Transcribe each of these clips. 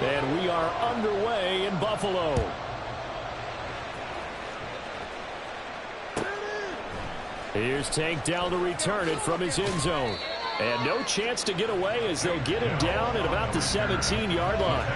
And we are underway in Buffalo. Here's Tank down to return it from his end zone. And no chance to get away as they'll get him down at about the 17-yard line.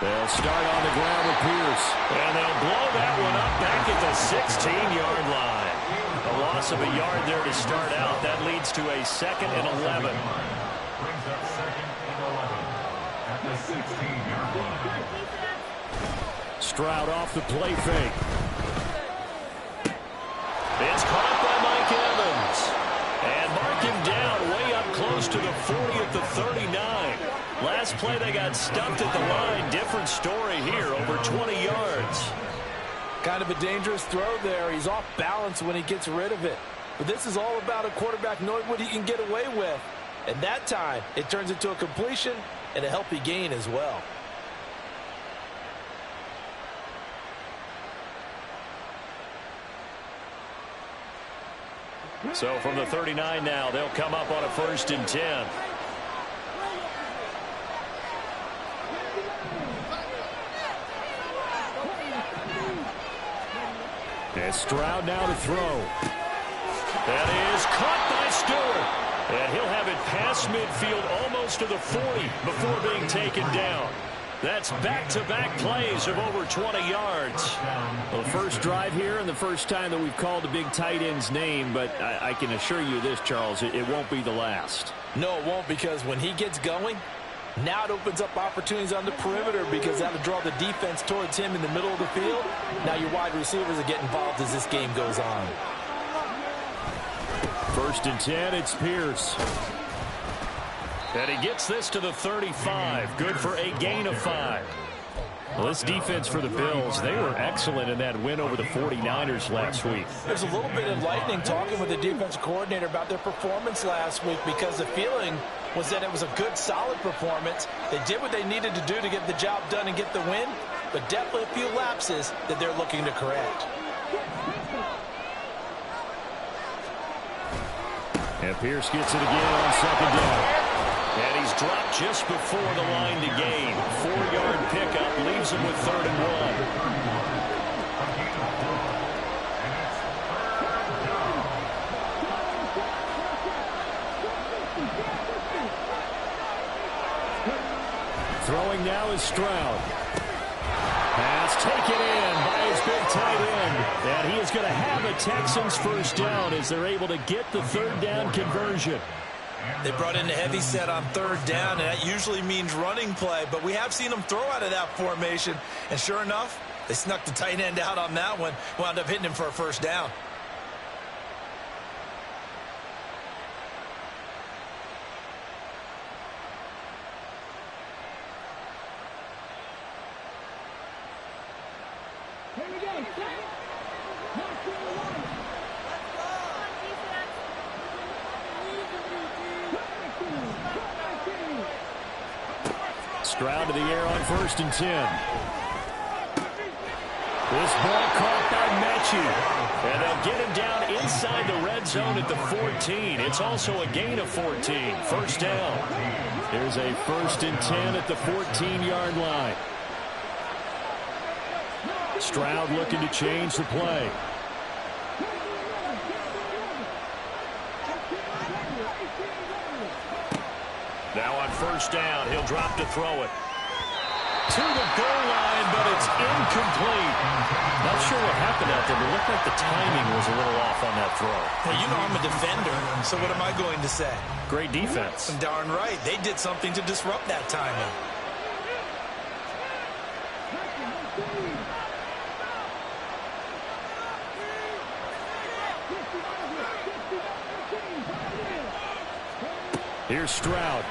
They'll start on the ground with Pierce. And they'll blow that one up back at the 16-yard line. A loss of a yard there to start out. That leads to a 2nd and 11. Brings up 2nd and 11 at the 16-yard line. Stroud off the play fake. It's caught by Mike Evans. And mark him down way up close to the 40 at the 39. Last play they got stumped at the line. Different story here, over 20 yards. Kind of a dangerous throw there. He's off balance when he gets rid of it. But this is all about a quarterback knowing what he can get away with. And that time, it turns into a completion and a healthy gain as well. So from the 39 now, they'll come up on a 1st and 10. And Stroud now to throw. That is caught by Stewart. And he'll have it past midfield almost to the 40 before being taken down. That's back-to-back plays of over 20 yards. Well, the first drive here and the first time that we've called a big tight end's name, but I can assure you this, Charles, it won't be the last. No, it won't, because when he gets going, now it opens up opportunities on the perimeter because that'll draw the defense towards him in the middle of the field. Now your wide receivers will get involved as this game goes on. 1st and 10, it's Pierce. And he gets this to the 35. Good for a gain of 5. Well, this defense for the Bills, they were excellent in that win over the 49ers last week. There's a little bit enlightening talking with the defensive coordinator about their performance last week, because the feeling was that it was a good, solid performance. They did what they needed to do to get the job done and get the win, but definitely a few lapses that they're looking to correct. And Pierce gets it again on 2nd down. And he's dropped just before the line to gain. 4-yard pickup leaves him with 3rd and 1. Throwing now is Stroud. Pass taken in by his big tight end. And he is going to have a Texans 1st down as they're able to get the 3rd down conversion. They brought in a heavy set on 3rd down, and that usually means running play, but we have seen them throw out of that formation, and sure enough, they snuck the tight end out on that one, wound up hitting him for a 1st down. Stroud to the air on 1st and 10. This ball caught by Mechie. And they'll get him down inside the red zone at the 14. It's also a gain of 14. 1st down. There's a 1st and 10 at the 14-yard line. Stroud looking to change the play. Now on 1st down, he'll drop to throw it. To the goal line, but it's incomplete. Not sure what happened out there, but it looked like the timing was a little off on that throw. Hey, you know I'm a defender, so what am I going to say? Great defense. Darn right. They did something to disrupt that timing. Here's Stroud.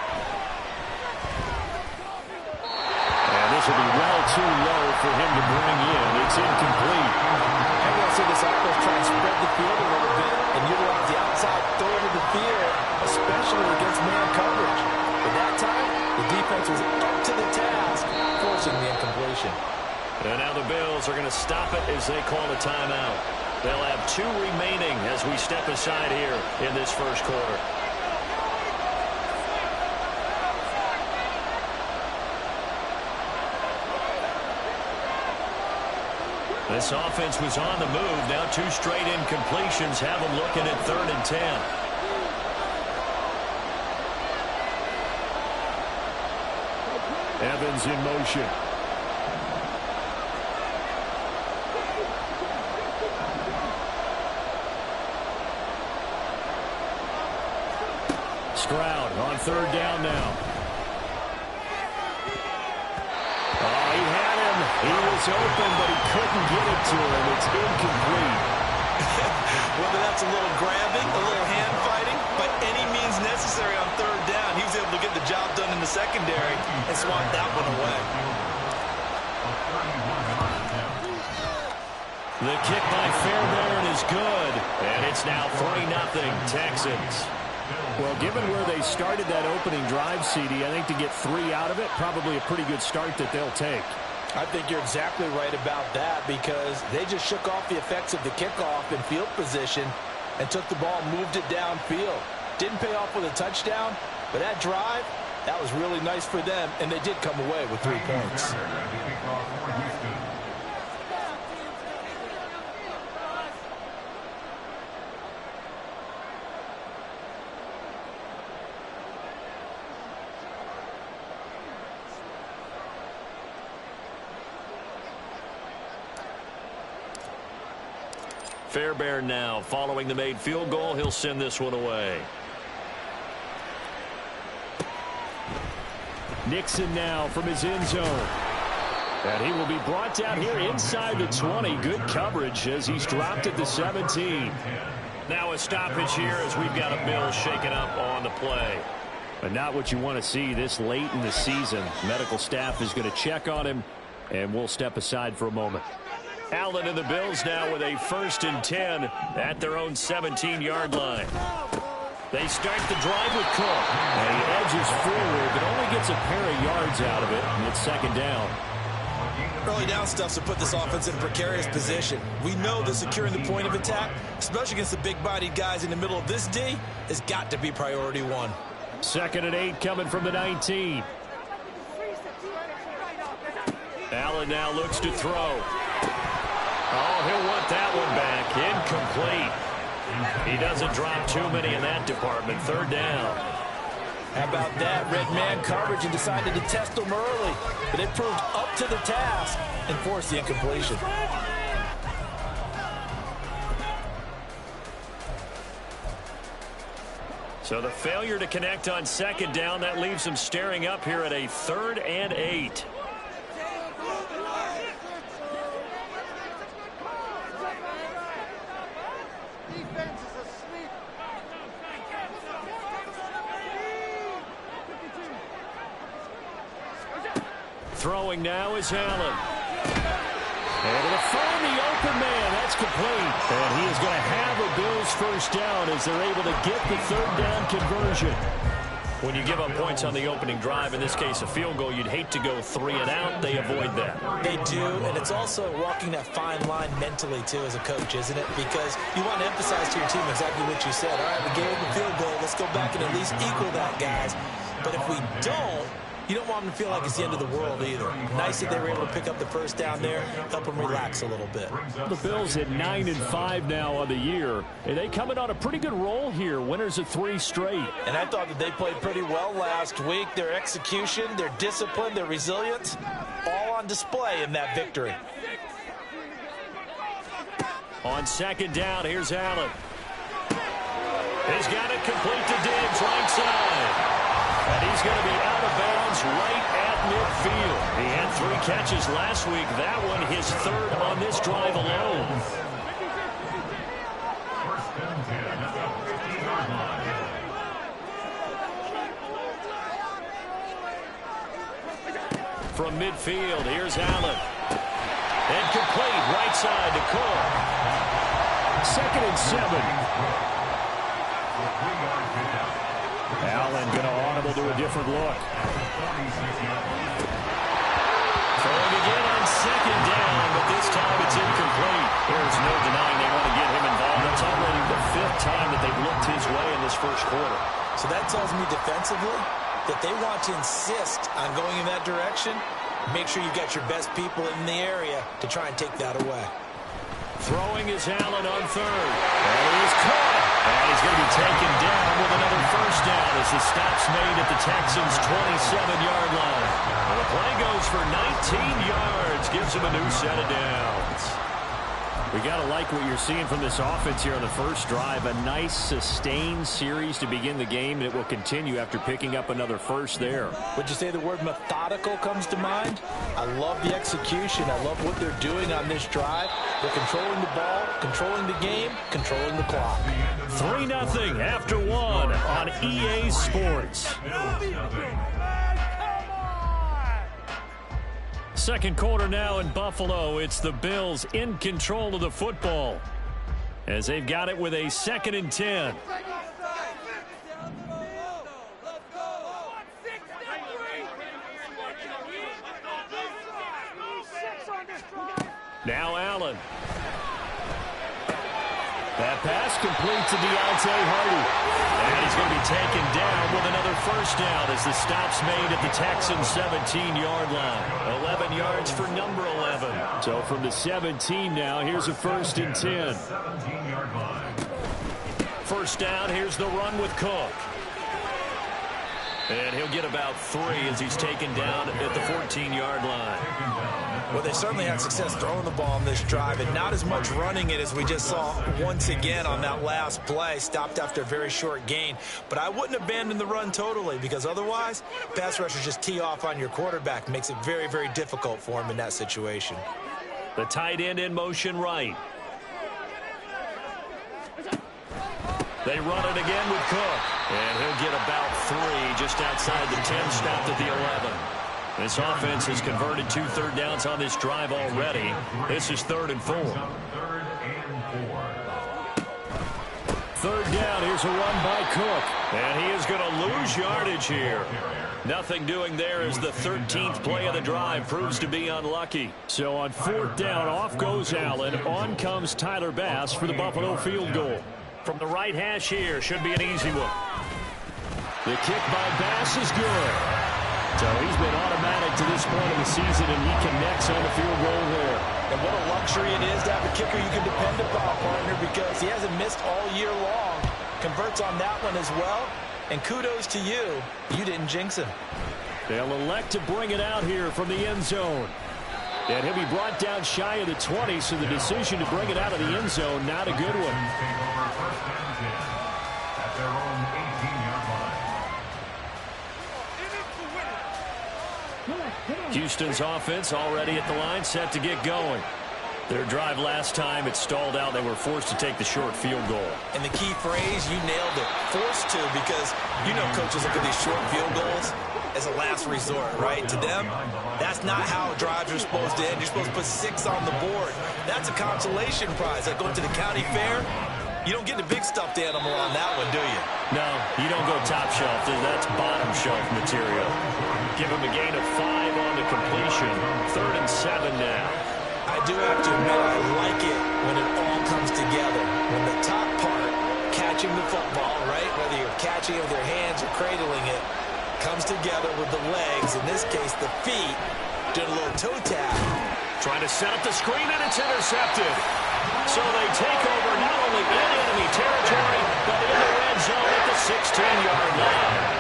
And this will be well too low for him to bring in. It's incomplete. I'm going to see this offense try and spread the field a little bit and utilize the outside third of the field, especially against man coverage. But that time, the defense was up to the task, forcing the incompletion. And now the Bills are going to stop it as they call a timeout. They'll have 2 remaining as we step aside here in this first quarter. This offense was on the move. Now 2 straight incompletions have them looking at 3rd and 10. Evans in motion. Stroud on 3rd down now. Oh, he had him. He was open, but he couldn't get it to him. It's incomplete. Whether that's a little grabbing, a little hand fighting, by any means necessary on 3rd down, he was able to get the job done in the secondary and swat that one away. The kick by Fairbairn is good, and it's now 3-0 Texans. Well, given where they started that opening drive, CD, I think to get 3 out of it, probably a pretty good start that they'll take. I think you're exactly right about that because they just shook off the effects of the kickoff in field position and took the ball and moved it downfield. Didn't pay off with a touchdown, but that drive, that was really nice for them, and they did come away with 3 points. Fairbairn now following the made field goal. He'll send this one away. Nixon now from his end zone. And he will be brought down here inside the 20. Good coverage as he's dropped at the 17. Now a stoppage here as we've got a Bill shaken up on the play. But not what you want to see this late in the season. Medical staff is going to check on him, and we'll step aside for a moment. Allen and the Bills now with a 1st and 10 at their own 17-yard line. They start the drive with Cook. And he edges forward, but only gets a pair of yards out of it, and it's 2nd down. Early down stuffs to put this offense in a precarious position. We know that securing the point of attack, especially against the big-bodied guys in the middle of this D, has got to be priority 1. 2nd and 8 coming from the 19. Allen now looks to throw. Oh, he'll want that one back. Incomplete. He doesn't drop too many in that department. 3rd down. How about that? Red man coverage and decided to test them early. But they proved up to the task and forced the incompletion. So the failure to connect on 2nd down, that leaves them staring up here at a 3rd and 8. Throwing now is Allen. And to find the open man. That's complete. And he is going to have a Bills 1st down as they're able to get the 3rd down conversion. When you give up points on the opening drive, in this case a field goal, you'd hate to go 3 and out. They avoid that. They do, and it's also walking that fine line mentally, too, as a coach, isn't it? Because you want to emphasize to your team exactly what you said. All right, we gave them a field goal. Let's go back and at least equal that, guys. But if we don't, you don't want them to feel like it's the end of the world either. Nice that they were able to pick up the 1st down there, help them relax a little bit. The Bills at 9-5 now on the year, and they coming on a pretty good roll here. Winners of 3 straight. And I thought that they played pretty well last week. Their execution, their discipline, their resilience, all on display in that victory. On 2nd down, here's Allen. He's got it complete to Diggs, right side. And he's going to be out of bounds right at midfield. He had 3 catches last week. That one his 3rd on this drive alone. 1st and 10 at the 50-yard line. from midfield. Here's Allen. And complete right side to Cole. 2nd and 7. Allen going to audible to a different look. Throwing again on 2nd down, but this time it's incomplete. There's no denying they want to get him involved. That's already the 5th time that they've looked his way in this first quarter. So that tells me defensively that they want to insist on going in that direction. Make sure you've got your best people in the area to try and take that away. Throwing is Allen on 3rd. And he is caught. And he's going to be taken down with another first down as the stop's made at the Texans' 27-yard line. Well, the play goes for 19 yards. Gives him a new set of downs. We got to like what you're seeing from this offense here on the first drive. A nice, sustained series to begin the game that will continue after picking up another first there. Would you say the word methodical comes to mind? I love the execution. I love what they're doing on this drive. They're controlling the ball, controlling the game, controlling the clock. 3-0 after 1 on EA Sports. Second quarter now in Buffalo. It's the Bills in control of the football as they've got it with a 2nd and 10. Now Allen. That pass complete to Deontay Hardy. And he's going to be taken down with another first down as the stop's made at the Texans' 17-yard line. 11 yards for number 11. So from the 17 now, here's a 1st and 10. First down, here's the run with Cook. And he'll get about 3 as he's taken down at the 14-yard line. Well, they certainly had success throwing the ball on this drive and not as much running it as we just saw once again on that last play. Stopped after a very short gain. But I wouldn't abandon the run totally because otherwise, pass rushers just tee off on your quarterback. Makes it very, very difficult for him in that situation. The tight end in motion right. They run it again with Cook. And he'll get about 3 just outside the 10, stopped at the 11. This offense has converted 2 third downs on this drive already. This is 3rd and 4. 3rd down, here's a run by Cook. And he is going to lose yardage here. Nothing doing there as the 13th play of the drive proves to be unlucky. So on 4th down, off goes Allen. On comes Tyler Bass for the Buffalo field goal. From the right hash here, should be an easy one. The kick by Bass is good. So he's been automatic to this point of the season, and he connects on the field goal there. And what a luxury it is to have a kicker you can depend upon, partner, because he hasn't missed all year long. Converts on that one as well. And kudos to you. You didn't jinx him. They'll elect to bring it out here from the end zone. And he'll be brought down shy of the 20, so the decision to bring it out of the end zone, not a good one. Houston's offense already at the line, set to get going. Their drive last time, it stalled out. They were forced to take the short field goal. And the key phrase, you nailed it. Forced to, because you know coaches look at these short field goals as a last resort, right? To them, that's not how drives are supposed to end. You're supposed to put 6 on the board. That's a consolation prize. Like going to the county fair, you don't get the big stuffed animal on that one, do you? No, you don't go top shelf. That's bottom shelf material. Give him a gain of 5 on the completion. 3rd and 7 now. I do have to admit, I like it when it all comes together. When the top part, catching the football, right, whether you're catching it with your hands or cradling it, comes together with the legs, in this case the feet, doing a little toe tap. Trying to set up the screen, and it's intercepted. So they take over not only in enemy territory, but in the red zone at the 16-yard line.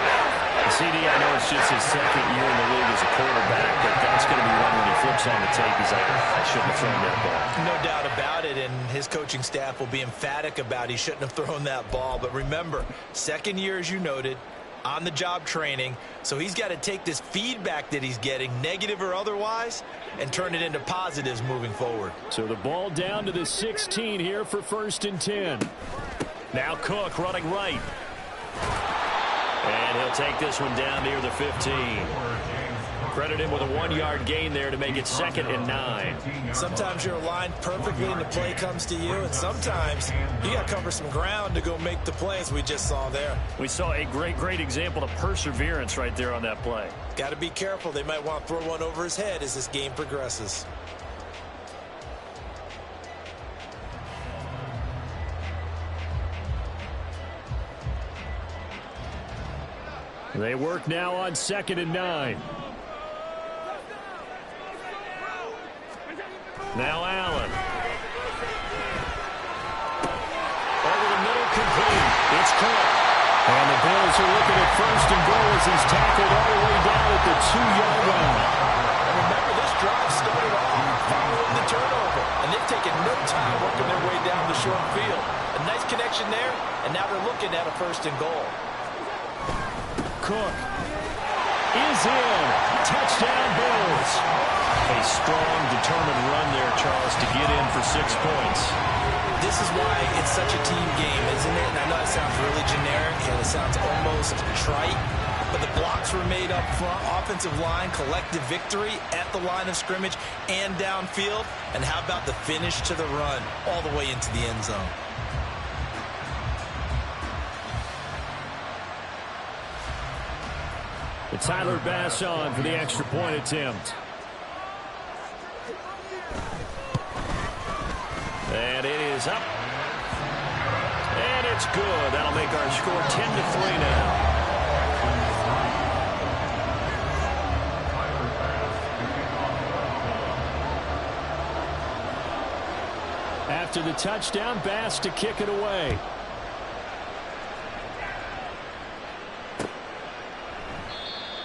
CD, I know it's just his 2nd year in the league as a quarterback, but that's going to be one when he flips on the tape. He's like, I shouldn't have thrown that ball. No doubt about it, and his coaching staff will be emphatic about he shouldn't have thrown that ball. But remember, 2nd year, as you noted, on-the-job training, so he's got to take this feedback that he's getting, negative or otherwise, and turn it into positives moving forward. So the ball down to the 16 here for 1st and 10. Now Cook running right. And he'll take this one down near the 15. Credit him with a 1-yard gain there to make it 2nd and 9. Sometimes you're aligned perfectly and the play comes to you, and sometimes you got to cover some ground to go make the play, as we just saw there. We saw a great example of perseverance right there on that play. Got to be careful. They might want to throw one over his head as this game progresses. They work now on 2nd and 9. Now Allen. Over the middle, complete. It's caught. And the Bills are looking at 1st and goal as he's tackled all the way down at the 2-yard line. And remember, this drive started off following the turnover, and they've taken no time working their way down the short field. A nice connection there, and now they're looking at a 1st and goal. Cook is in. Touchdown, Bills. A strong, determined run there, Charles, to get in for 6 points. This is why it's such a team game, isn't it? And I know it sounds really generic, and it sounds almost trite, but the blocks were made up front, offensive line, collective victory at the line of scrimmage and downfield. And how about the finish to the run all the way into the end zone? It's Tyler Bass on for the extra point attempt. And it is up. And it's good. That'll make our score 10-3 now. After the touchdown, Bass to kick it away.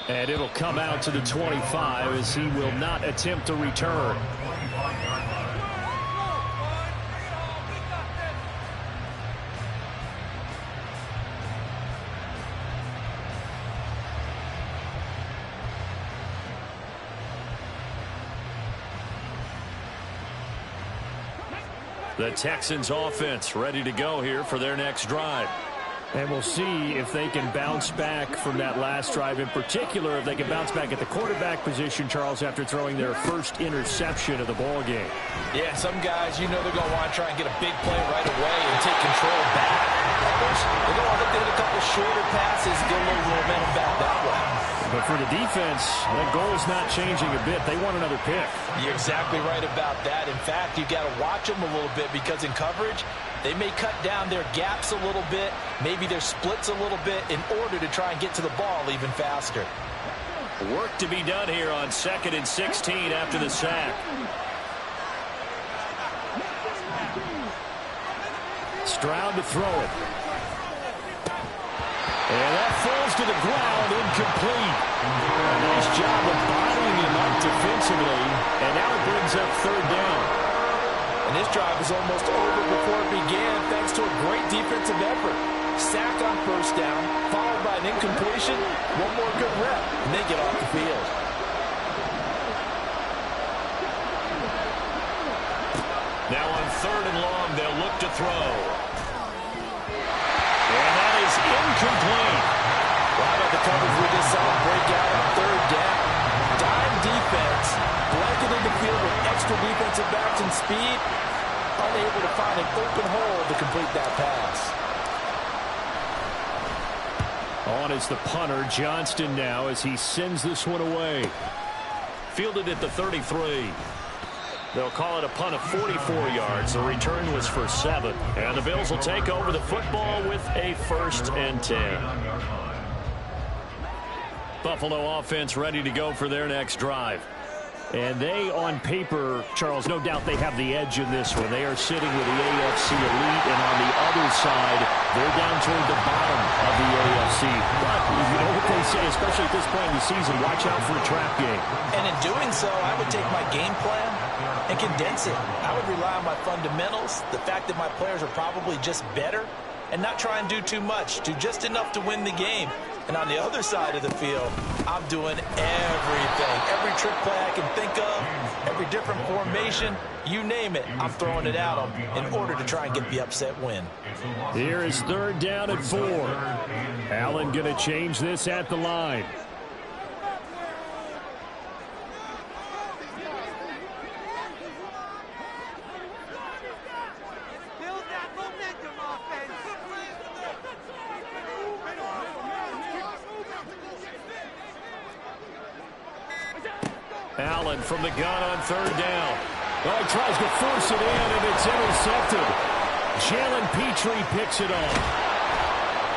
And it'll come out to the 25 as he will not attempt to return. The Texans offense ready to go here for their next drive. And we'll see if they can bounce back from that last drive, in particular, if they can bounce back at the quarterback position, Charles, after throwing their first interception of the ball game. Yeah, some guys, you know they're going to want to try and get a big play right away and take control back. Others, they're going to want to get a couple shorter passes, get a little momentum back that way. But for the defense, that goal's not changing a bit. They want another pick. You're exactly right about that. In fact, you've got to watch them a little bit because in coverage, they may cut down their gaps a little bit, maybe their splits a little bit in order to try and get to the ball even faster. Work to be done here on 2nd and 16 after the sack. Stroud to throw it. And that falls to the ground, incomplete. A nice job of bottling him up defensively, and now it brings up 3rd down. And this drive was almost over before it began thanks to a great defensive effort. Sack on 1st down, followed by an incompletion, one more good rep, and they get off the field. Now on 3rd and long, they'll look to throw. And that is incomplete. Right on the coverage with this solid breakout on 3rd down. Dime defense, blanketed the field with extra defensive backs and speed, unable to find an open hole to complete that pass. On is the punter, Johnston now, as he sends this one away. Fielded at the 33. They'll call it a punt of 44 yards. The return was for 7. And the Bills will take over the football with a 1st and 10. Buffalo offense ready to go for their next drive. And they, on paper, Charles, no doubt they have the edge in this one. They are sitting with the AFC elite, and on the other side, they're down toward the bottom of the AFC. But you know what they say, especially at this point in the season, watch out for a trap game. And in doing so, I would take my game plan and condense it. I would rely on my fundamentals, the fact that my players are probably just better, and not try and do too much, do just enough to win the game. And on the other side of the field, I'm doing everything. Every trick play I can think of, every different formation, you name it, I'm throwing it at them in order to try and get the upset win. Here is 3rd down at 4. Allen going to change this at the line. Allen from the gun on third down. Oh, he tries to force it in, and it's intercepted. Jalen Petrie picks it off.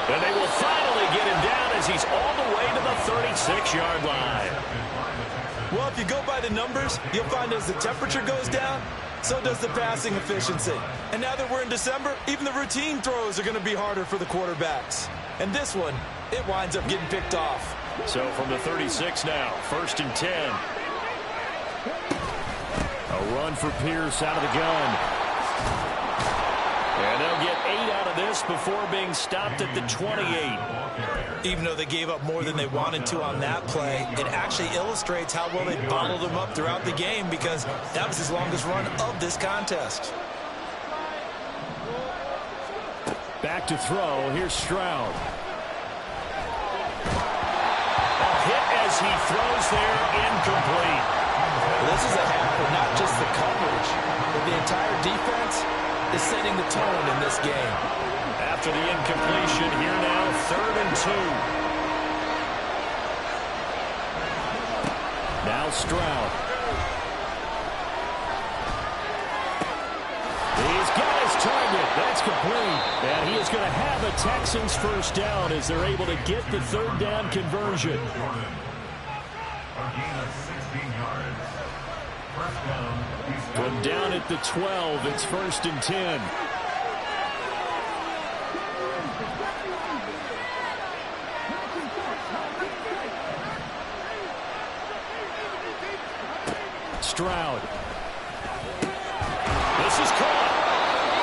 And they will finally get him down as he's all the way to the 36-yard line. Well, if you go by the numbers, you'll find as the temperature goes down, so does the passing efficiency. And now that we're in December, even the routine throws are going to be harder for the quarterbacks. And this one, it winds up getting picked off. So from the 36 now, 1st and 10. A run for Pierce out of the gun. And they'll get 8 out of this before being stopped at the 28. Even though they gave up more than they wanted to on that play, it actually illustrates how well they bottled them up throughout the game, because that was his longest run of this contest. Back to throw. Here's Stroud. A hit as he throws there, incomplete. This is a half where not just the coverage, but the entire defense is setting the tone in this game. After the incompletion, here now, 3rd and 2. Now Stroud. He's got his target. That's complete. And he is going to have a Texans first down as they're able to get the 3rd down conversion. From down at the 12, it's 1st and 10. Stroud. This is caught.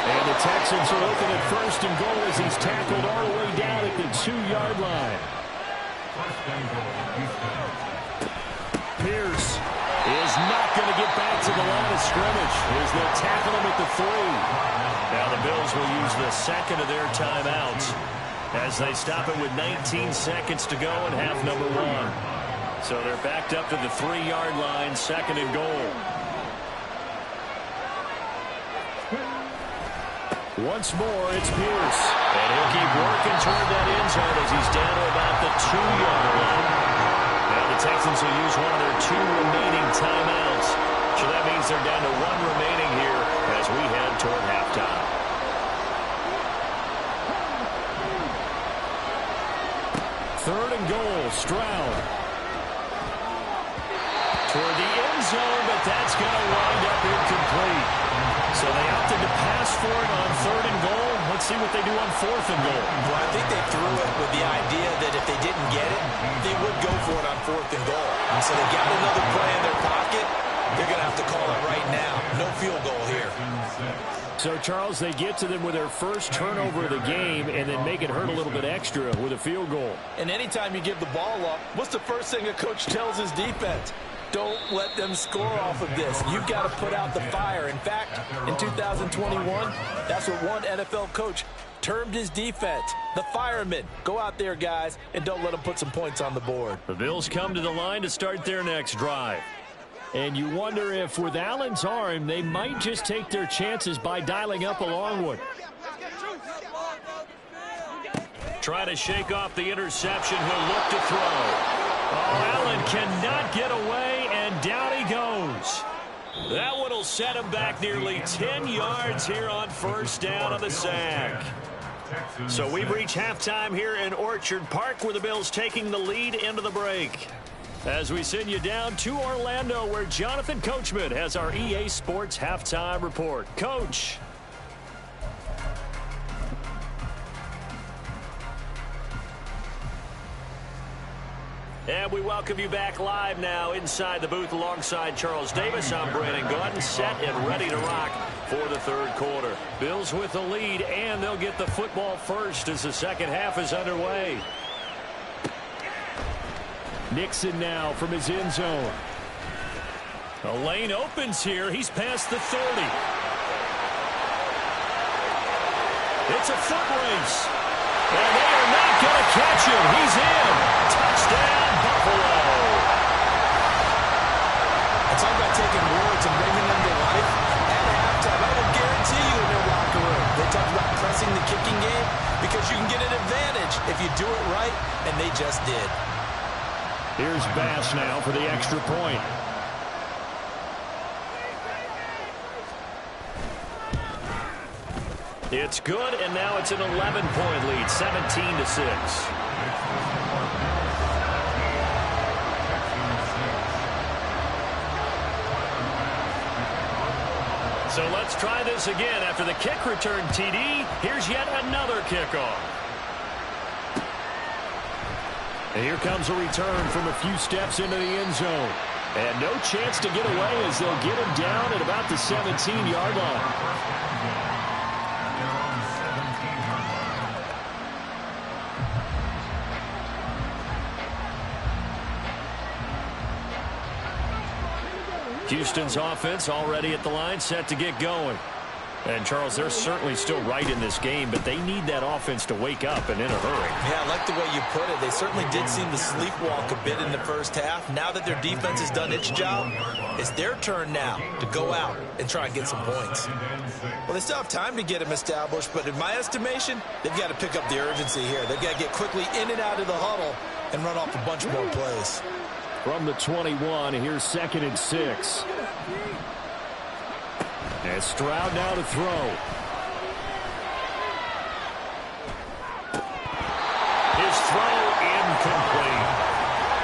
And the Texans are open at 1st and goal as he's tackled all the way down at the 2-yard line. Pierce is not going to get back to the line of scrimmage as they'll tackle him at the 3. Now the Bills will use the second of their timeouts as they stop it with 19 seconds to go in half number 1. So they're backed up to the 3-yard line, 2nd and goal. Once more, it's Pierce. And he'll keep working toward that end zone as he's down to about the 2-yard line. Now the Texans will use one of their 2 remaining timeouts. So that means they're down to 1 remaining here as we head toward halftime. Third and goal, Stroud. Toward the end zone, but that's going to wind up incomplete. So they opted to pass for it on 3rd and goal. Let's see what they do on 4th and goal. Well, I think they threw it with the idea that if they didn't get it, they would go for it on 4th and goal. And so they got another play in their pocket. They're going to have to call it right now. No field goal here. So, Charles, they get to them with their first turnover of the game and then make it hurt a little bit extra with a field goal. And anytime you give the ball up, what's the first thing a coach tells his defense? Don't let them score off of this. You've got to put out the fire. In fact, in 2021, that's what one NFL coach termed his defense, the firemen. Go out there, guys, and don't let them put some points on the board. The Bills come to the line to start their next drive. And you wonder if with Allen's arm, they might just take their chances by dialing up a long one. Try to shake off the interception. He'll look to throw. Oh, Allen cannot get away, and down he goes. That one will set him back nearly 10 yards here on 1st down on the sack. So we've reached halftime here in Orchard Park, where the Bills taking the lead into the break. As we send you down to Orlando, where Jonathan Coachman has our EA Sports halftime report. Coach. And we welcome you back live now inside the booth alongside Charles Davis. I'm Brandon Gordon, set and ready to rock for the 3rd quarter. Bills with the lead, and they'll get the football first as the second half is underway. Nixon now from his end zone. The lane opens here. He's past the 30. It's a foot race. And they are not going to catch him. He's in. Touchdown, Buffalo. It's all about taking words and bringing them to life. At halftime, I will guarantee you in their locker room, they talk about pressing the kicking game because you can get an advantage if you do it right, and they just did. Here's Bass now for the extra point. It's good, and now it's an 11-point lead, 17-6. So let's try this again. After the kick return TD, here's yet another kickoff. And here comes a return from a few steps into the end zone. And no chance to get away as they'll get him down at about the 17-yard line. Houston's offense already at the line, set to get going. And, Charles, they're certainly still right in this game, but they need that offense to wake up and in a hurry. Yeah, I like the way you put it. They certainly did seem to sleepwalk a bit in the first half. Now that their defense has done its job, it's their turn now to go out and try and get some points. Well, they still have time to get them established, but in my estimation, they've got to pick up the urgency here. They've got to get quickly in and out of the huddle and run off a bunch more plays. From the 21, here's 2nd and 6. And Stroud now to throw. His throw incomplete.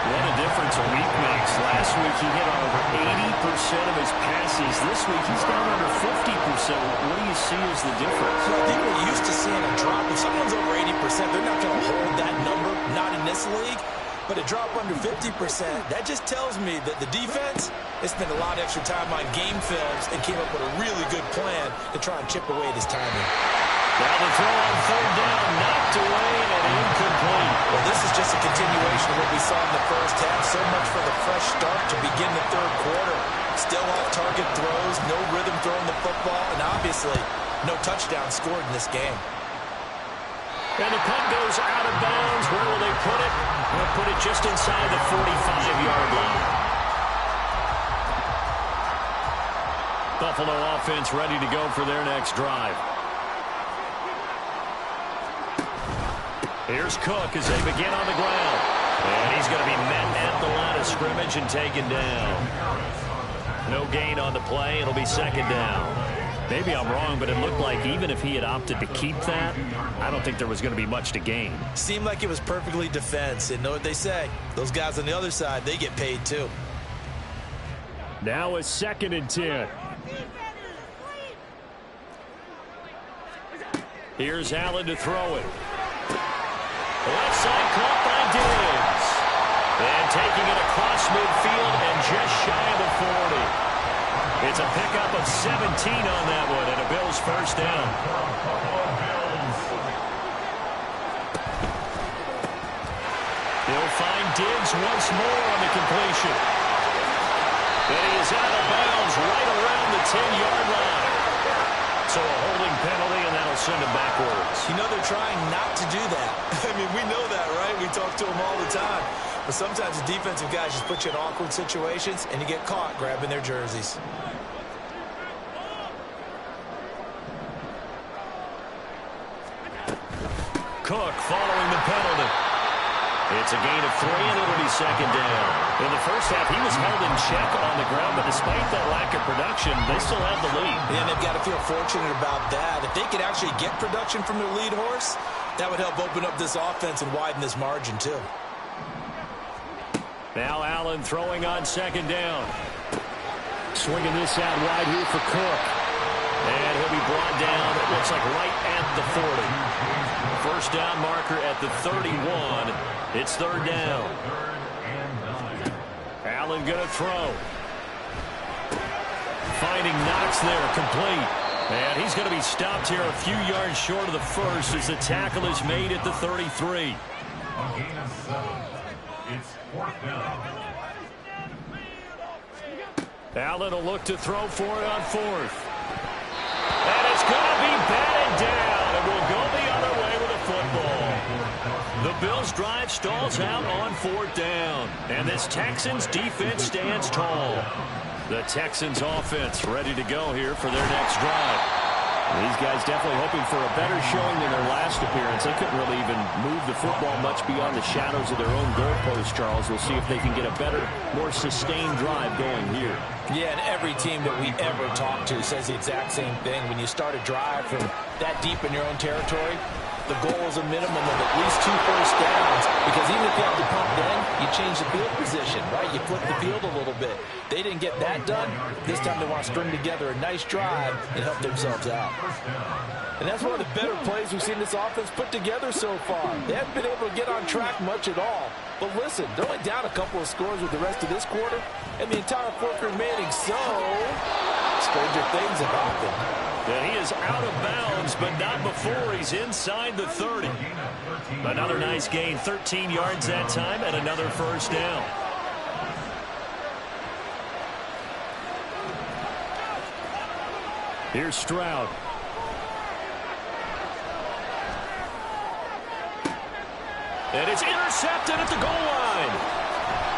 What a difference a week makes. Last week he hit over 80% of his passes. This week he's down under 50%. What do you see as the difference? Well, I think we're used to seeing a drop. If someone's over 80%, they're not going to hold that number, not in this league. But a drop under 50%, that just tells me that the defense has spent a lot of extra time on game films and came up with a really good plan to try and chip away at his timing. Now the throw on 3rd down, knocked away and incomplete. Well, this is just a continuation of what we saw in the first half. So much for the fresh start to begin the 3rd quarter. Still off-target throws, no rhythm throwing the football, and obviously no touchdown scored in this game. And the punt goes out of bounds. Where will they put it? They'll put it just inside the 45-yard line. Buffalo offense ready to go for their next drive. Here's Cook as they begin on the ground. And he's going to be met at the line of scrimmage and taken down. No gain on the play. It'll be 2nd down. Maybe I'm wrong, but it looked like even if he had opted to keep that, I don't think there was going to be much to gain. Seemed like it was perfectly defense. And know what they say? Those guys on the other side, they get paid too. Now it's 2nd and 10. Here's Allen to throw it. Left side caught by Diggs. And taking it across midfield and just shy of the 40. It's a pickup of 17 on that one, and a Bills first down. They'll find Diggs once more on the completion. And he is out of bounds right around the 10-yard line. So a holding penalty, and that'll send him backwards. You know they're trying not to do that. I mean, we know that, right? We talk to them all the time. But sometimes the defensive guys just put you in awkward situations, and you get caught grabbing their jerseys. Cook following the penalty. It's a gain of 3, and it'll be 2nd down. In the first half, he was held in check on the ground, but despite that lack of production, they still have the lead. And they've got to feel fortunate about that. If they could actually get production from their lead horse, that would help open up this offense and widen this margin, too. Now Allen throwing on 2nd down. Swinging this out wide here for Cook. And he'll be brought down, it looks like right at the 40. First down marker at the 31. It's 3rd down. Allen going to throw. Finding Knox there, complete. And he's going to be stopped here a few yards short of the first as the tackle is made at the 33. A gain of 7. It's 4th down. Allen will look to throw for it on 4th. And it's going to be batted down, and we'll go the other way with a football. The Bills' drive stalls out on 4th down, and this Texans defense stands tall. The Texans offense ready to go here for their next drive. These guys definitely hoping for a better showing than their last appearance. They couldn't really even move the football much beyond the shadows of their own goalpost, Charles. We'll see if they can get a better, more sustained drive going here. Yeah, and every team that we ever talk to says the exact same thing. When you start a drive from that deep in your own territory, the goal is a minimum of at least 2 first downs, because even if you have to punt then, you change the field position, right? You flip the field a little bit. They didn't get that done. This time they want to string together a nice drive and help themselves out. And that's one of the better plays we've seen this offense put together so far. They haven't been able to get on track much at all. But listen, they're only down a couple of scores with the rest of this quarter, and the entire fourth remaining, so stranger things have happened. And he is out of bounds, but not before he's inside the 30. Another nice gain, 13 yards that time, and another first down. Here's Stroud. And it's intercepted at the goal line.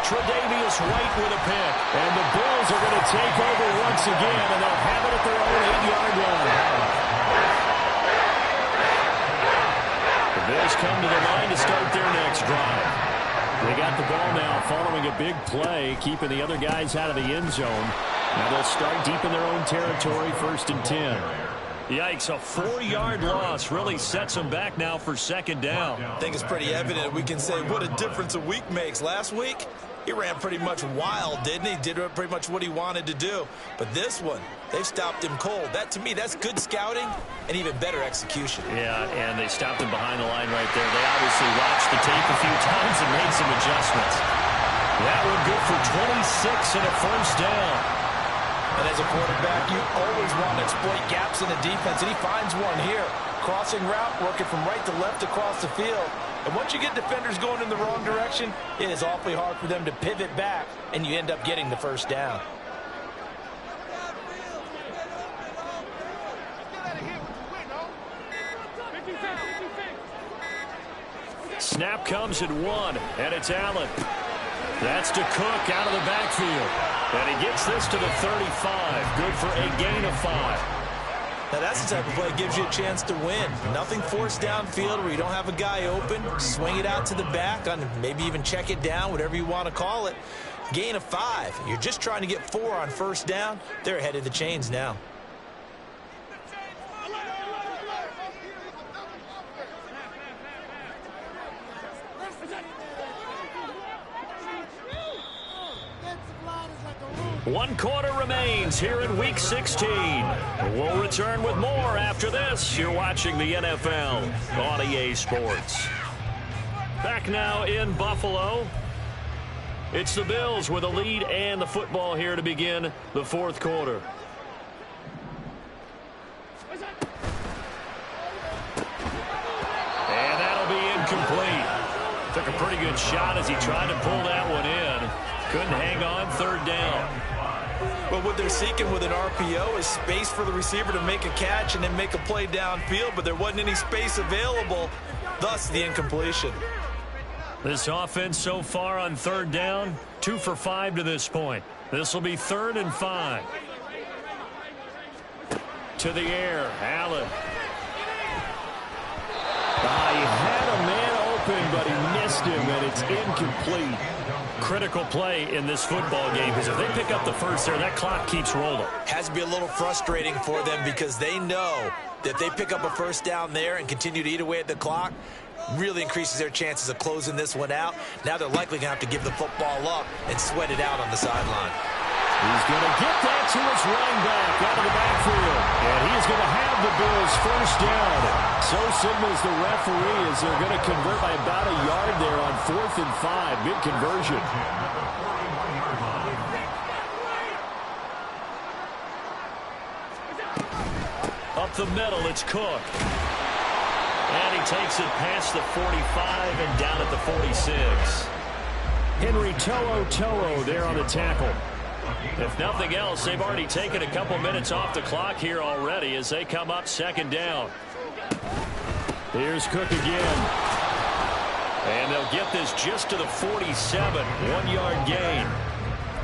Tre'Davious White with a pick. And the Bills are going to take over once again, and they'll have it at their own 8-yard line. The Bills come to the line to start their next drive. They got the ball now following a big play, keeping the other guys out of the end zone. Now they'll start deep in their own territory, 1st and 10. Yikes, a 4-yard loss really sets them back now for 2nd down. I think it's pretty evident. We can say what a difference a week makes. Last week, he ran pretty much wild, didn't he? Did pretty much what he wanted to do. But this one, they've stopped him cold. That, to me, that's good scouting and even better execution. Yeah, and they stopped him behind the line right there. They obviously watched the tape a few times and made some adjustments. That one good for 26 and a first down. And as a quarterback, you always want to exploit gaps in the defense, and he finds one here. Crossing route, working from right to left across the field. And once you get defenders going in the wrong direction, it is awfully hard for them to pivot back, and you end up getting the first down. Snap comes at 1, and it's Allen. That's to Cook out of the backfield. And he gets this to the 35. Good for a gain of 5. Now that's the type of play that gives you a chance to win. Nothing forced downfield where you don't have a guy open. Swing it out to the back, on maybe even check it down, whatever you want to call it. Gain of 5. You're just trying to get 4 on first down. They're ahead of the chains now. One quarter remains here in Week 16. We'll return with more after this. You're watching the NFL on EA Sports. Back now in Buffalo. It's the Bills with a lead and the football here to begin the 4th quarter. And that'll be incomplete. Took a pretty good shot as he tried to pull that one in. Couldn't hang on, 3rd down. But what they're seeking with an RPO is space for the receiver to make a catch and then make a play downfield, but there wasn't any space available, thus the incompletion. This offense so far on 3rd down, 2 for 5 to this point. This will be 3rd and 5. To the air, Allen. He had a man open, but he missed him, and it's incomplete. Critical play in this football game, because if they pick up the first there, that clock keeps rolling. Has to be a little frustrating for them because they know that if they pick up a first down there and continue to eat away at the clock, really increases their chances of closing this one out. Now they're likely going to have to give the football up and sweat it out on the sideline. He's going to get that to his running back out of the backfield. And he is going to have the Bills first down. So signals the referee as they're going to convert by about a yard there on 4th and 5. Good conversion. Up the middle, it's Cook. And he takes it past the 45 and down at the 46. Henry To'o there on the tackle. If nothing else, they've already taken a couple minutes off the clock here already as they come up 2nd down. Here's Cook again. And they'll get this just to the 47, 1-yard gain.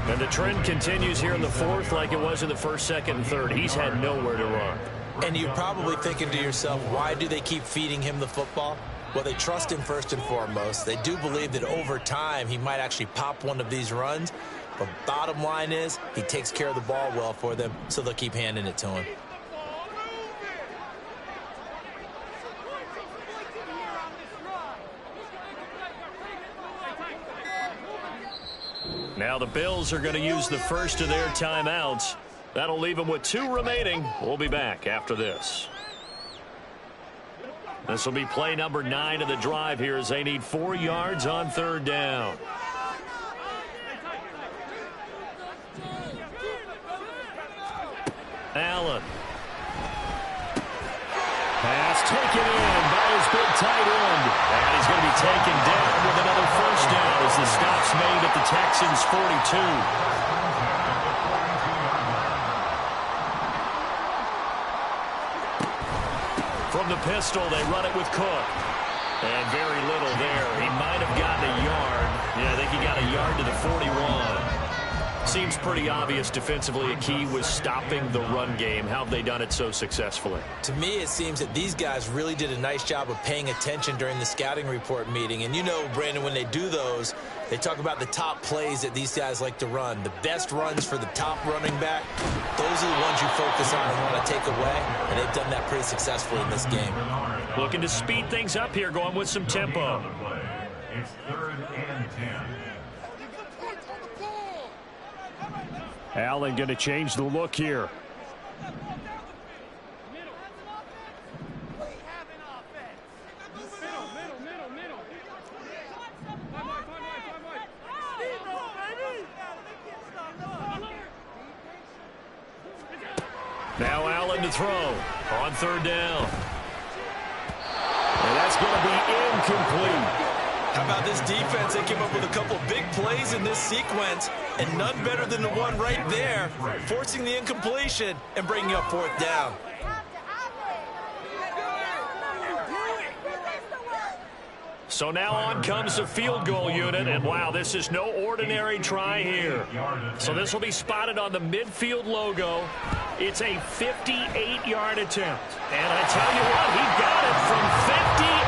And the trend continues here in the 4th like it was in the 1st, 2nd, and 3rd. He's had nowhere to run. And you're probably thinking to yourself, why do they keep feeding him the football? Well, they trust him first and foremost. They do believe that over time he might actually pop one of these runs. But bottom line is he takes care of the ball well for them, so they'll keep handing it to him. Now the Bills are going to use the first of their timeouts. That'll leave them with 2 remaining. We'll be back after this. This will be play number 9 of the drive here as they need 4 yards on 3rd down. Allen. Pass taken in by his big tight end. And he's going to be taken down with another first down as the stop's made at the Texans' 42. From the pistol, they run it with Cook. And very little there. He might have gotten a yard. Yeah, I think he got a yard to the 41. Seems pretty obvious defensively a key was stopping the run game. How have they done it so successfully? To me, it seems that these guys really did a nice job of paying attention during the scouting report meeting. And you know, Brandon, when they do those, they talk about the top plays that these guys like to run. The best runs for the top running back, those are the ones you focus on and want to take away. And they've done that pretty successfully in this game. Looking to speed things up here, going with some tempo. It's 3rd and 10. Allen going to change the look here. Now Allen to throw on 3rd down. And that's going to be incomplete. How about this defense? They came up with a couple big plays in this sequence, and none better than the one right there, forcing the incompletion and bringing up 4th down. So now on comes the field goal unit, and wow, this is no ordinary try here. So this will be spotted on the midfield logo. It's a 58-yard attempt. And I tell you what, he got it from 58.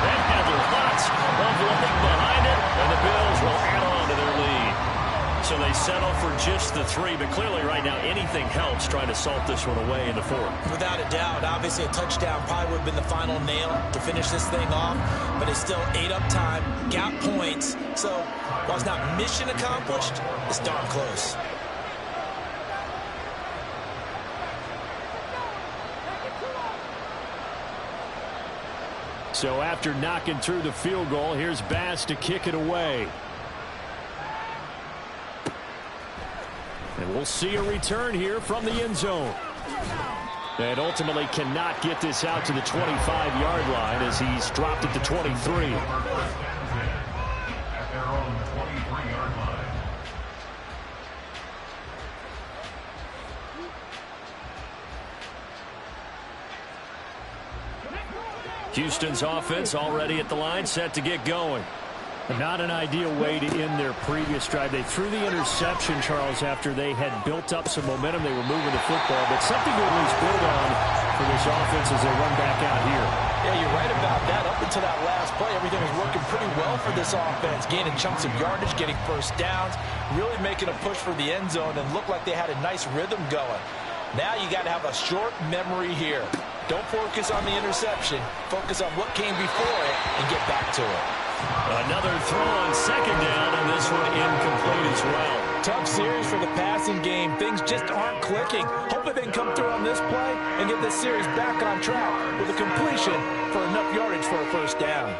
That had lots of running behind it, and the Bills will add on to their lead. So they settle for just the 3, but clearly right now anything helps trying to salt this one away in the 4th. Without a doubt, obviously a touchdown probably would have been the final nail to finish this thing off, but it's still ate up time, got points, so while it's not mission accomplished, it's darn close. So after knocking through the field goal, here's Bass to kick it away. And we'll see a return here from the end zone. And ultimately cannot get this out to the 25-yard line as he's dropped at the 23. At their own 23-yard line. Houston's offense already at the line, set to get going. Not an ideal way to end their previous drive. They threw the interception, Charles, after they had built up some momentum. They were moving the football, but something to at least build on for this offense as they run back out here. Yeah, you're right about that. Up until that last play, everything was working pretty well for this offense, gaining chunks of yardage, getting first downs, really making a push for the end zone, and looked like they had a nice rhythm going. Now you got to have a short memory here. Don't focus on the interception. Focus on what came before it and get back to it. Another throw on 2nd down, and this one incomplete as well. Tough series for the passing game. Things just aren't clicking. Hopefully they can come through on this play and get this series back on track with a completion for enough yardage for a first down.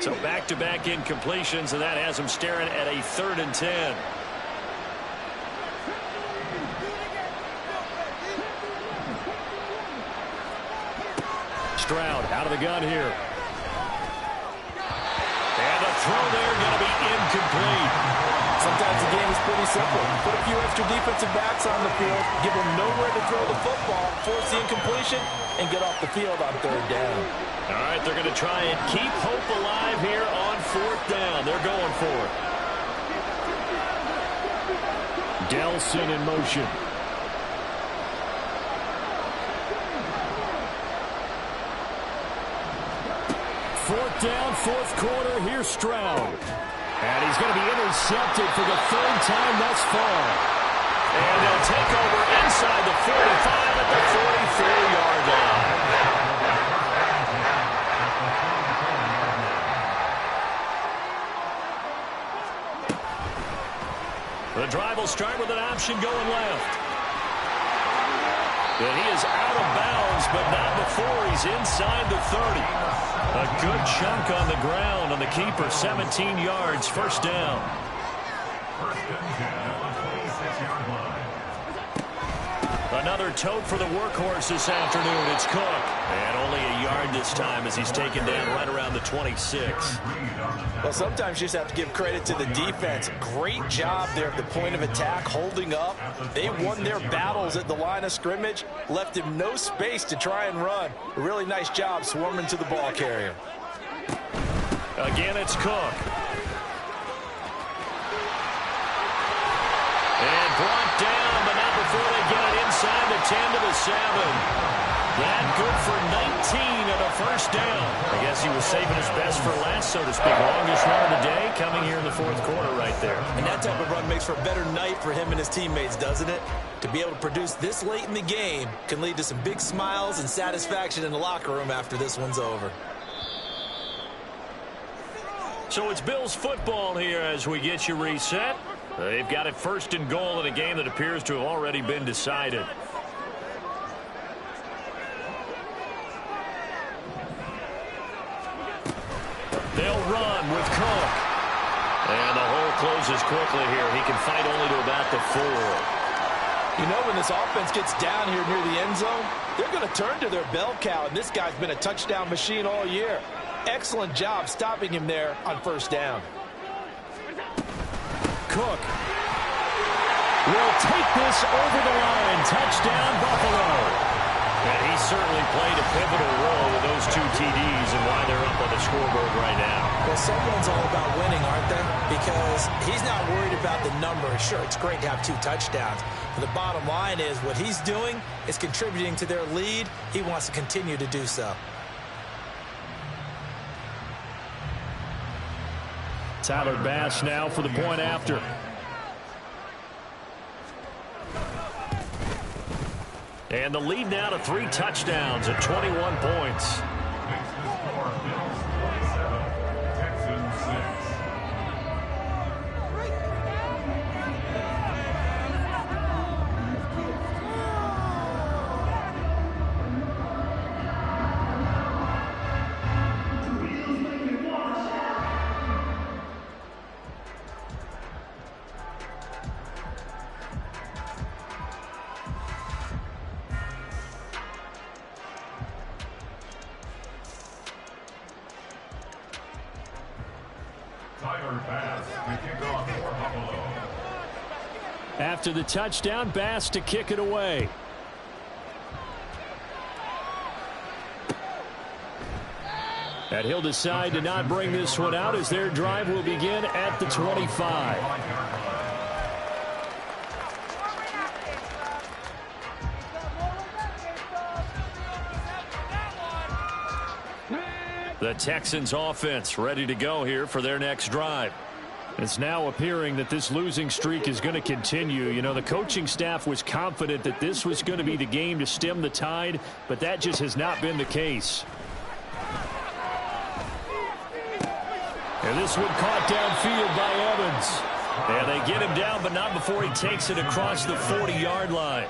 So back-to-back incompletions, and that has them staring at a 3rd and 10. Stroud out of the gun here. And the throw there going to be incomplete. Sometimes the game is pretty simple. Put a few extra defensive backs on the field, give them nowhere to throw the football, force the incompletion, and get off the field on 3rd down. All right, they're going to try and keep hope alive here on 4th down. They're going for it. Delson in motion. 4th down, 4th quarter. Here's Stroud. And he's going to be intercepted for the 3rd time thus far. And they'll take over inside the 45 at the 44-yard line. The drive will start with an option going left. And he is out of bounds, but not before he's inside the 30. A good chunk on the ground on the keeper, 17 yards, 1st down. First and 10 at the 26-yard line. Another tote for the workhorse this afternoon. It's Cook. And only a yard this time as he's taken down right around the 26. Well, sometimes you just have to give credit to the defense. Great job there at the point of attack, holding up. They won their battles at the line of scrimmage, left him no space to try and run. A really nice job swarming to the ball carrier. Again, it's Cook. And brought down, but not before they get it inside the 10 to the 7. That good for 19 and a 1st down. I guess he was saving his best for last, so to speak. Longest run of the day coming here in the 4th quarter right there. And that type of run makes for a better night for him and his teammates, doesn't it? To be able to produce this late in the game can lead to some big smiles and satisfaction in the locker room after this one's over. So it's Bills football here as we get you reset. They've got it 1st and goal in a game that appears to have already been decided. They'll run with Cook. And the hole closes quickly here. He can fight only to about the 4. You know, when this offense gets down here near the end zone, they're going to turn to their bell cow, and this guy's been a touchdown machine all year. Excellent job stopping him there on 1st down. Cook will take this over the line. Touchdown, Buffalo. And he certainly played a pivotal role with those 2 TDs and why they're up on the scoreboard right now. Well, someone's all about winning, aren't they? Because he's not worried about the number. Sure, it's great to have 2 touchdowns. But the bottom line is what he's doing is contributing to their lead. He wants to continue to do so. Tyler Bass now for the point after. And the lead now to 3 touchdowns at 21 points. Makes the score Bills 27, Texans 6. After the touchdown, Bass to kick it away. And he'll decide to not bring this one out as their drive will begin at the 25. The Texans offense ready to go here for their next drive. It's now appearing that this losing streak is going to continue. You know, the coaching staff was confident that this was going to be the game to stem the tide, but that just has not been the case. And this one caught downfield by Evans. And they get him down, but not before he takes it across the 40-yard line.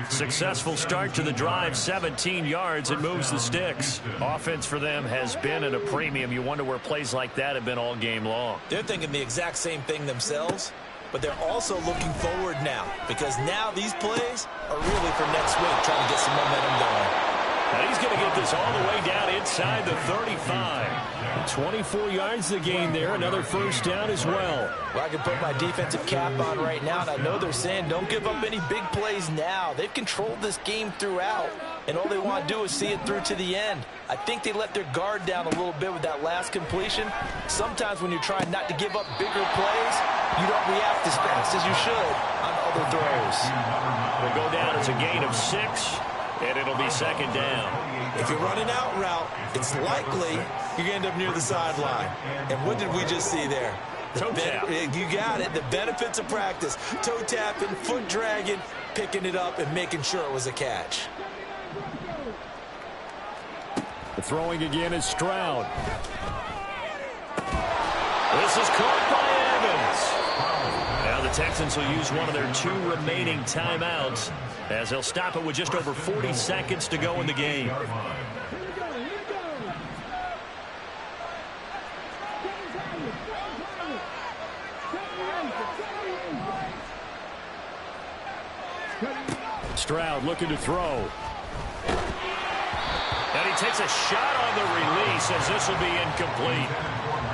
Successful start to the drive, 17 yards, and moves the sticks. Offense for them has been at a premium. You wonder where plays like that have been all game long. They're thinking the exact same thing themselves, but they're also looking forward now because now these plays are really for next week, trying to get some momentum going. And he's going to get this all the way down inside the 35. 24 yards the gain there. Another 1st down as well. Well, I can put my defensive cap on right now, and I know they're saying don't give up any big plays now. They've controlled this game throughout, and all they want to do is see it through to the end. I think they let their guard down a little bit with that last completion. Sometimes when you're trying not to give up bigger plays, you don't react as fast as you should on other throws. Will go down as a gain of 6, and it'll be 2nd down. If you're running out route, it's likely you're going to end up near the sideline. And what did we just see there? Toe tap. You got it. The benefits of practice. Toe tapping, foot dragging, picking it up, and making sure it was a catch. The throwing again is Stroud. This is caught by Evans. Now the Texans will use one of their 2 remaining timeouts as they'll stop it with just over 40 seconds to go in the game. Stroud looking to throw. And he takes a shot on the release as this will be incomplete.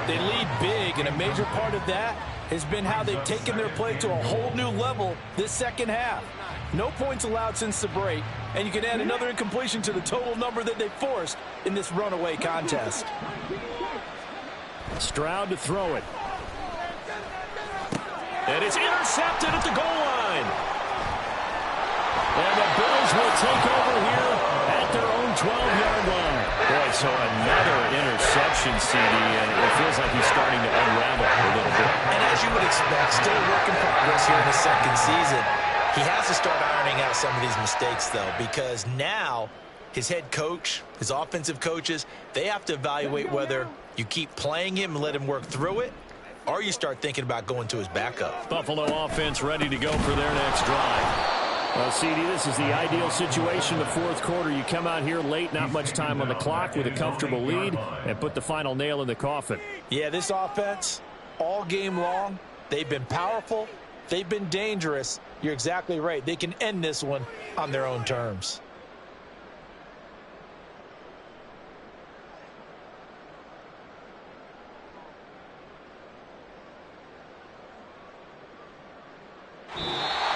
They lead big, and a major part of that has been how they've taken their play to a whole new level this second half. No points allowed since the break, and you can add another incompletion to the total number that they forced in this runaway contest. Stroud to throw it. And it's intercepted at the goal line. And the Bills will take over here at their own 12-yard line. Boy, so another interception, CD, and it feels like he's starting to unravel a little bit. And as you would expect, still a work in progress here in the second season. He has to start ironing out some of these mistakes, though, because now his head coach, his offensive coaches, they have to evaluate whether you keep playing him and let him work through it, or you start thinking about going to his backup. Buffalo offense ready to go for their next drive. Well, CD, this is the ideal situation in the fourth quarter. You come out here late, not much time on the clock with a comfortable lead, and put the final nail in the coffin. Yeah, this offense, all game long, they've been powerful, they've been dangerous. You're exactly right. They can end this one on their own terms.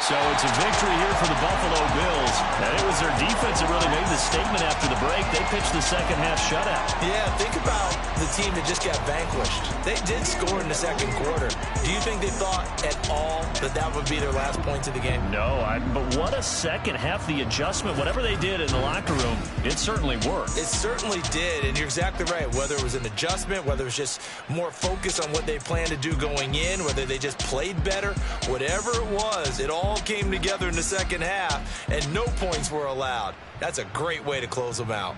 So it's a victory here for the Buffalo Bills. And it was their defense that really made the statement after the break. They pitched the second half shutout. Yeah, think about the team that just got vanquished. They did score in the second quarter. Do you think they thought at all that that would be their last points of the game? No, but what a second half. The adjustment, whatever they did in the locker room, it certainly worked. It certainly did, and you're exactly right. Whether it was an adjustment, whether it was just more focus on what they planned to do going in, whether they just played better, whatever it was, it all came together in the second half, and no points were allowed. That's a great way to close them out.